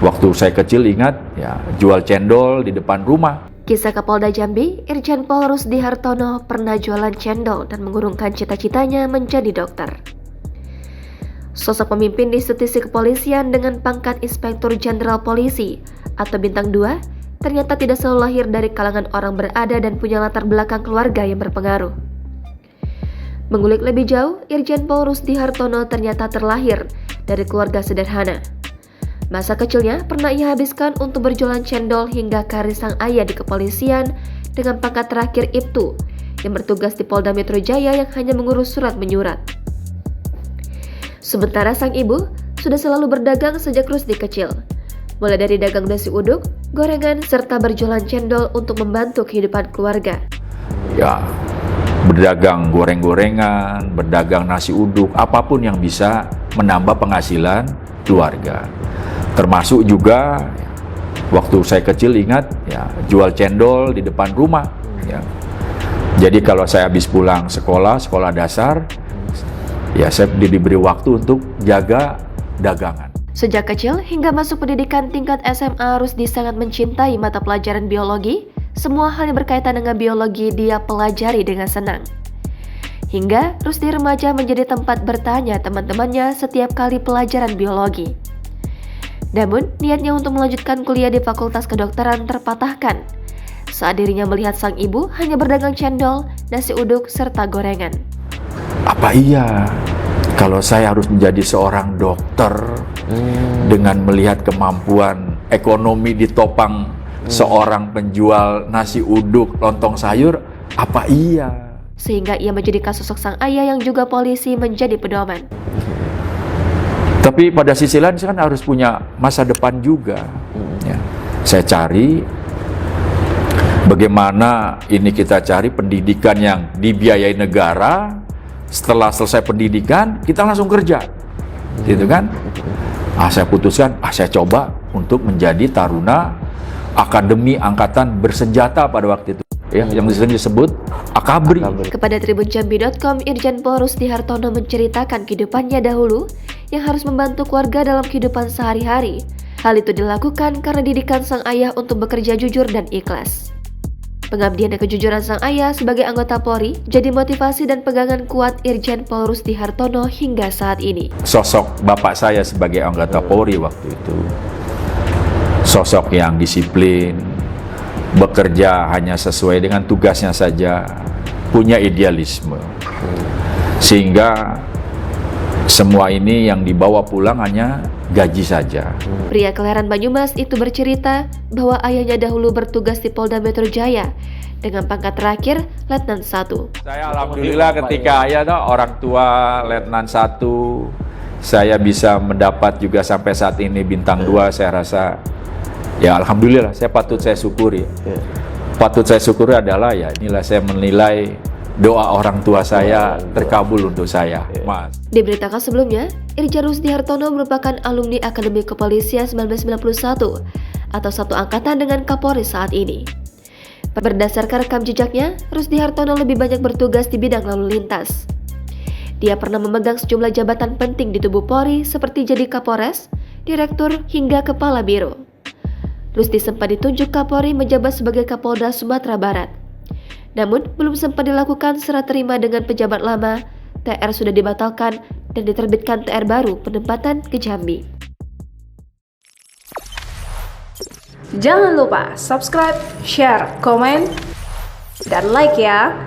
Waktu saya kecil ingat ya jual cendol di depan rumah. Kisah Kapolda Jambi, Irjen Pol Rusdi Hartono pernah jualan cendol dan mengurungkan cita-citanya menjadi dokter. Sosok pemimpin di institusi kepolisian dengan pangkat Inspektur Jenderal Polisi atau Bintang 2 ternyata tidak selalu lahir dari kalangan orang berada dan punya latar belakang keluarga yang berpengaruh. Mengulik lebih jauh, Irjen Pol Rusdi Hartono ternyata terlahir dari keluarga sederhana. Masa kecilnya pernah ia habiskan untuk berjualan cendol hingga karir sang ayah di kepolisian dengan pangkat terakhir Ibtu yang bertugas di Polda Metro Jaya yang hanya mengurus surat menyurat. Sementara sang ibu sudah selalu berdagang sejak Rusdi kecil, mulai dari dagang nasi uduk, gorengan, serta berjualan cendol untuk membantu kehidupan keluarga. Ya, berdagang goreng-gorengan, berdagang nasi uduk, apapun yang bisa menambah penghasilan keluarga. Termasuk juga waktu saya kecil ingat ya jual cendol di depan rumah ya. Jadi kalau saya habis pulang sekolah dasar ya saya diberi waktu untuk jaga dagangan. Sejak kecil hingga masuk pendidikan tingkat SMA, Rusdi sangat mencintai mata pelajaran biologi. Semua hal yang berkaitan dengan biologi dia pelajari dengan senang. Hingga Rusdi remaja menjadi tempat bertanya teman-temannya setiap kali pelajaran biologi. Namun, niatnya untuk melanjutkan kuliah di Fakultas Kedokteran terpatahkan saat dirinya melihat sang ibu hanya berdagang cendol, nasi uduk, serta gorengan. Apa iya kalau saya harus menjadi seorang dokter dengan melihat kemampuan ekonomi ditopang seorang penjual nasi uduk, lontong sayur? Apa iya? Sehingga ia menjadikan sosok sang ayah yang juga polisi menjadi pedoman. Tapi pada sisi lain saya kan harus punya masa depan juga. Ya. Saya cari bagaimana ini kita cari pendidikan yang dibiayai negara. Setelah selesai pendidikan kita langsung kerja, gitu kan? Saya putuskan, saya coba untuk menjadi taruna Akademi Angkatan Bersenjata pada waktu itu. Ya, yang disebut Akabri. Kepada tribunjambi.com, Irjen Pol Rusdi Hartono menceritakan kehidupannya dahulu yang harus membantu keluarga dalam kehidupan sehari-hari. Hal itu dilakukan karena didikan sang ayah untuk bekerja jujur dan ikhlas. Pengabdian dan kejujuran sang ayah sebagai anggota Polri jadi motivasi dan pegangan kuat Irjen Pol Rusdi Hartono hingga saat ini. Sosok bapak saya sebagai anggota Polri waktu itu, sosok yang disiplin, bekerja hanya sesuai dengan tugasnya saja, punya idealisme, sehingga semua ini yang dibawa pulang hanya gaji saja. Pria kelahiran Banyumas itu bercerita bahwa ayahnya dahulu bertugas di Polda Metro Jaya dengan pangkat terakhir Letnan 1. Saya alhamdulillah ketika orang tua Letnan 1, saya bisa mendapat juga sampai saat ini bintang 2, saya rasa ya alhamdulillah, saya syukuri. Patut saya syukuri adalah ya inilah saya menilai doa orang tua saya terkabul untuk saya, Mas. Diberitakan sebelumnya, Irjen Rusdi Hartono merupakan alumni Akademi Kepolisian 1991 atau satu angkatan dengan Kapolri saat ini. Berdasarkan rekam jejaknya, Rusdi Hartono lebih banyak bertugas di bidang lalu lintas. Dia pernah memegang sejumlah jabatan penting di tubuh Polri seperti jadi Kapolres, Direktur, hingga Kepala Biro. Rusdi sempat ditunjuk Kapolri menjabat sebagai Kapolda Sumatera Barat. Namun, belum sempat dilakukan serah terima dengan pejabat lama, TR sudah dibatalkan dan diterbitkan TR baru penempatan ke Jambi. Jangan lupa subscribe, share, komen, dan like ya!